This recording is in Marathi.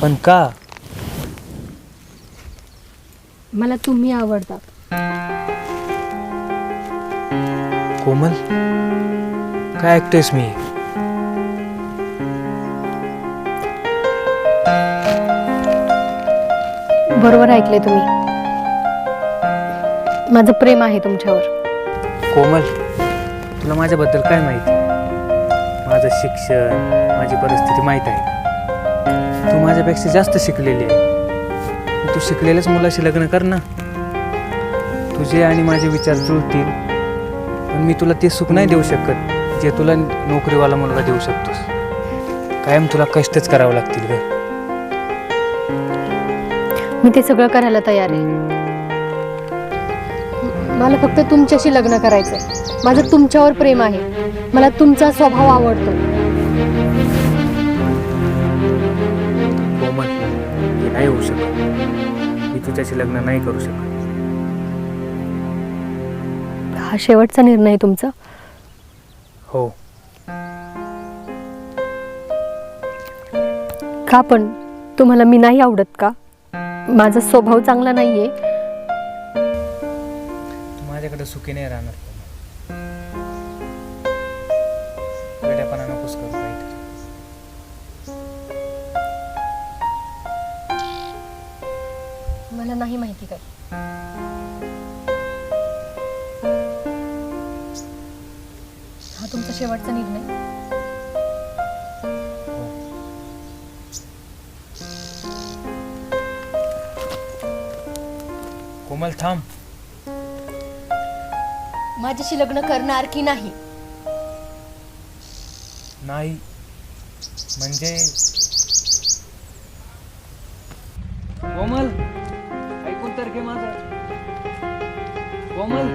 पण का? मला तुम्ही आवडता. कोमल, काय ऐकतेस मी? बरोबर ऐकले तुम्ही. माझं प्रेम आहे तुमच्यावर. कोमल, तुला माझ्याबद्दल काय माहिती? माझं शिक्षण, माझी परिस्थिती माहीत आहे. तू माझ्यापेक्षा जास्त शिकलेली आहे. तू शिकलेल्याच मुलाशी लग्न कर ना. तुझे आणि माझे विचार जुळतील. पण मी तुला ते सुख नाही देऊ शकत जे तुला नोकरीवाला मुलगा देऊ शकतोस. कायम तुला कष्टच करावं लागतील ग. मी ते सगळं करायला तयार आहे. मला फक्त तुमच्याशी लग्न करायचंय. माझं तुमच्यावर प्रेम आहे. मला तुमचा स्वभाव आवडतो. कोमल, हे नाही होऊ शकत. मी तुझ्याशी लग्न नाही करू शकत. हा शेवटचा निर्णय आहे तुमचा? हो. का पण? तुम्हाला मी नाही आवडत का? माझा स्वभाव चांगला नाहीये? तू माझ्याकडे सुखी नाही राहणार कोमल. वेड्यापणा नकोस करू काहीतरी. मला नाही माहिती काय. हा तुमचा शेवटचा निर्णय? कोमल थांब. माझ्याशी लग्न करणार की नाही? नाही म्हणजे कोमल, ऐकून तर घे माझं. कोमल.